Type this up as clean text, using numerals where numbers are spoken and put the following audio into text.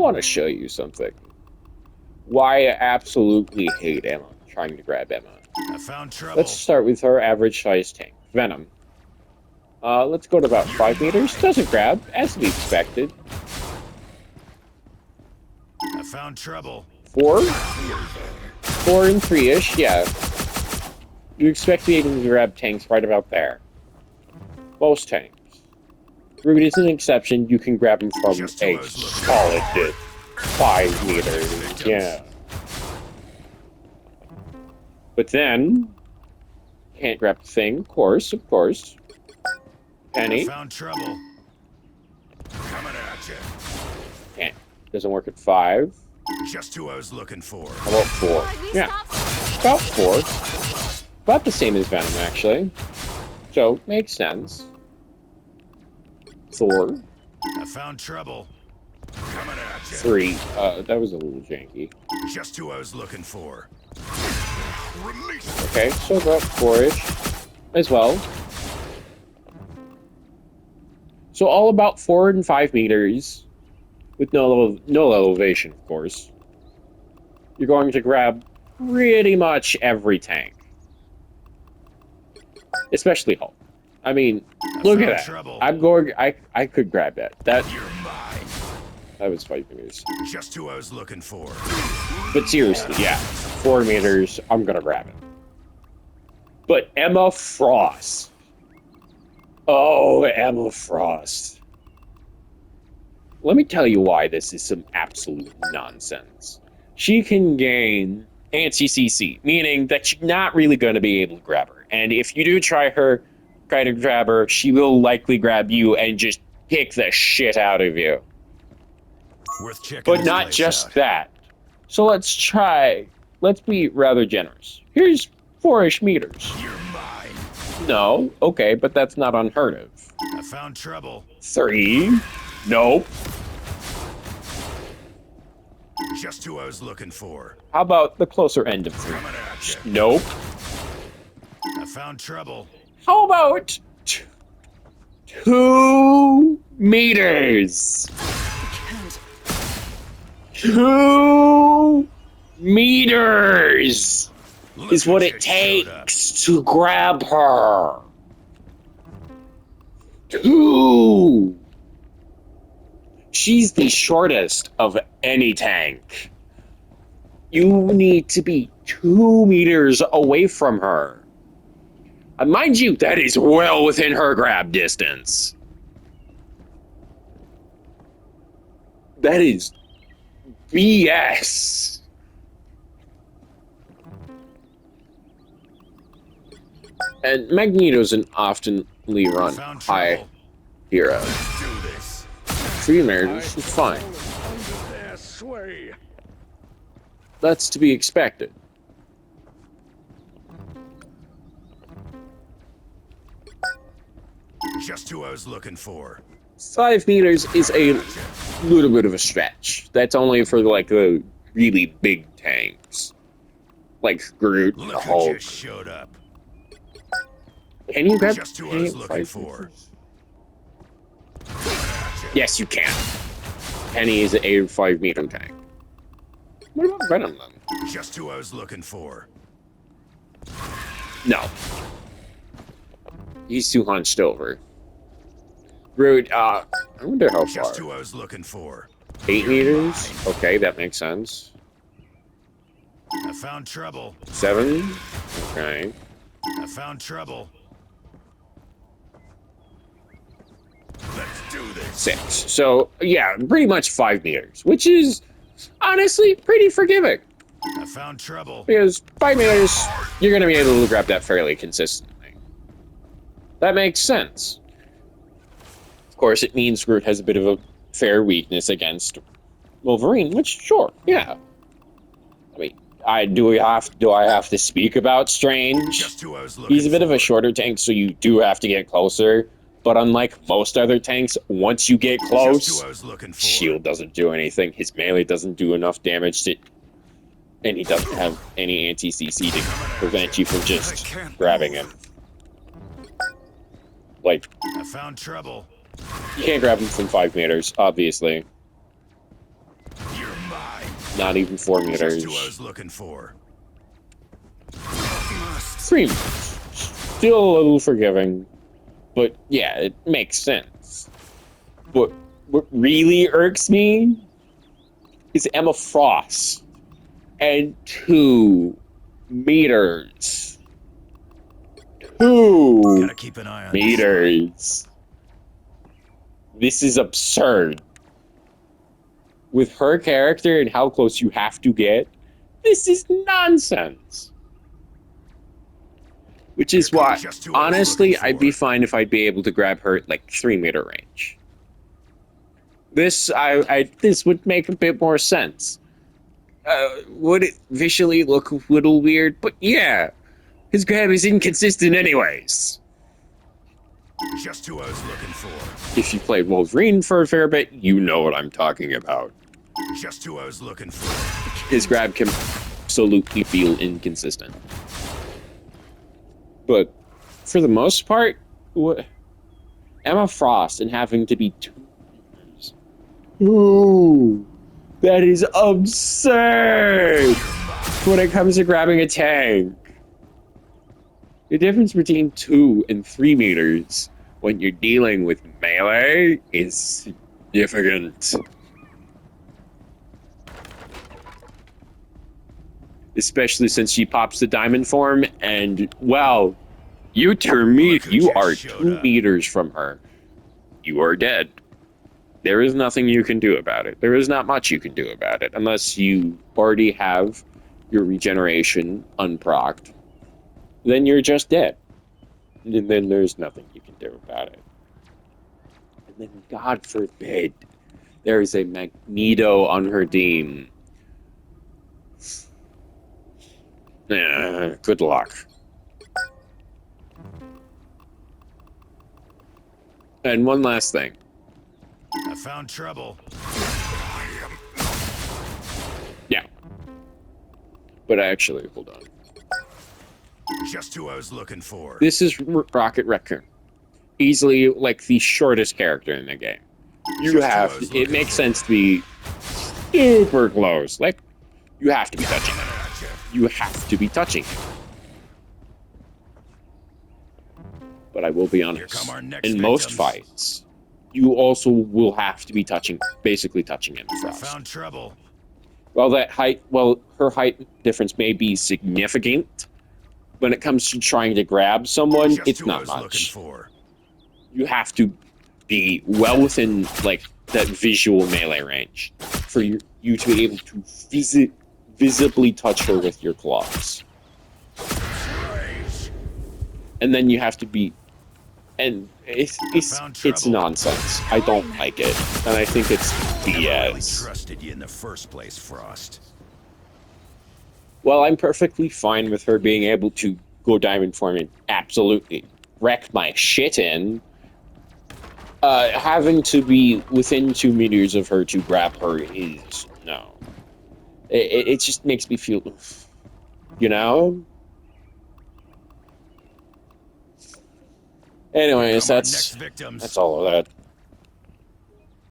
want to show you something. Why I absolutely hate Emma, trying to grab Emma. I found trouble. Let's start with her average size tank, Venom. Let's go to about 5 meters. Doesn't grab, as to be expected. I found trouble. 4? 4 and 3-ish, yeah. You expect to be able to grab tanks right about there. Most tanks. Groot is an exception. You can grab him from a solid 5 meters, yeah. But then, can't grab the thing, of course. Penny. I found trouble. Coming at you. Can't. Doesn't work at 5. Just who I was looking for. How about 4? Yeah. About 4. About the same as Venom, actually. So, makes sense. 4. I found trouble. Coming at you. 3. That was a little janky. Just who I was looking for. Okay, so about 4-ish as well. So all about 4 and 5 meters, with no elevation, of course. You're going to grab pretty much every tank. Especially Hulk. I mean, look at that. Trouble. I could grab that. You're mine. That was 5 meters. Just who I was looking for. But seriously, yeah. 4 meters, I'm gonna grab it. But Emma Frost. Oh, Emma Frost. Let me tell you why this is some absolute nonsense. She can gain anti-CC, meaning that you're not really going to be able to grab her. And if you do try to grab her, she will likely grab you and just kick the shit out of you. Worth checking. But not just that. So let's be rather generous. Here's 4-ish meters. You're mine. No, okay, but that's not unheard of. I found trouble. 3. Nope. Just who I was looking for. How about the closer end of 3? Coming at you. Nope. I found trouble. How about 2 meters? 2 meters is what it takes to grab her. 2. She's the shortest of any tank. You need to be 2 meters away from her. And mind you, that is well within her grab distance. That is BS. And Magneto's an oftenly run high hero. 3 meters is fine. That's to be expected. Just who I was looking for. 5 meters is a little bit of a stretch. That's only for like the really big tanks, like Groot, the Hulk. Just showed up. Can you grab? Just who I was looking for. Yes, you can. Penny is a 5 meter tank. What about Venom then? Just who I was looking for. No. He's too hunched over. Groot, I wonder how far. Just who I was looking for. 8 meters? Okay, that makes sense. I found trouble. 7? Okay. I found trouble. Let's do this. 6. So, yeah, pretty much 5 meters, which is honestly pretty forgiving. I found trouble. Because 5 meters, you're going to be able to grab that fairly consistently. That makes sense. Of course, it means Groot has a bit of a fair weakness against Wolverine, which, sure, yeah. I mean, do I have to speak about Strange? Just who I was looking He's a bit of a shorter tank, so you do have to get closer. But unlike most other tanks, once you get close, shield doesn't do anything. His melee doesn't do enough damage to, and he doesn't have any anti-CC to prevent you from just grabbing him. Like, I found trouble. You can't grab him from 5 meters, obviously. Not even 4 Just meters. who I was looking for. 3 meters. Still a little forgiving. But yeah, it makes sense. But what really irks me is Emma Frost and 2 meters. 2 Gotta keep an eye on this. meters. This is absurd. With her character and how close you have to get, this is nonsense. Which is Here why, comes just who I was honestly, looking I'd be for. fine if I'd be able to grab her at like 3-meter range. This this would make a bit more sense. Would it visually look a little weird? But yeah, his grab is inconsistent anyways. Just who I was looking for. If you played Wolverine for a fair bit, you know what I'm talking about. Just who I was looking for. His grab can absolutely feel inconsistent. But for the most part, Emma Frost and having to be 2 meters. Ooh, that is absurd when it comes to grabbing a tank. The difference between 2 and 3 meters when you're dealing with melee is significant. Especially since she pops the diamond form, and well, you are 2 meters from her. You are dead. There is nothing you can do about it. There is not much you can do about it unless you already have your regeneration unprocced. Then you're just dead. And then there's nothing you can do about it. And then, God forbid, there is a Magneto on her team. Good luck. And one last thing. I found trouble. Yeah. But actually, hold on. Just who I was looking for. This is Rocket Raccoon. Easily, like, the shortest character in the game. It makes sense to be super close. Like, you have to be touching him. You have to be touching him. But I will be honest, in most fights, you also will have to be basically touching Emma I Frost. found trouble. Well, her height difference may be significant. When it comes to trying to grab someone, Just it's who I not was much. looking for. You have to be well within, like, that visual melee range for you to be able to visibly touch her with your claws. Rage. And then you have to be... And it's nonsense. I don't like it. And I think it's Never really BS. trusted you in the first place, Frost. Well, I'm perfectly fine with her being able to go diamond form and absolutely wreck my shit in. Having to be within 2 meters of her to grab her is... no. It just makes me feel... you know? Anyways, that's all of that.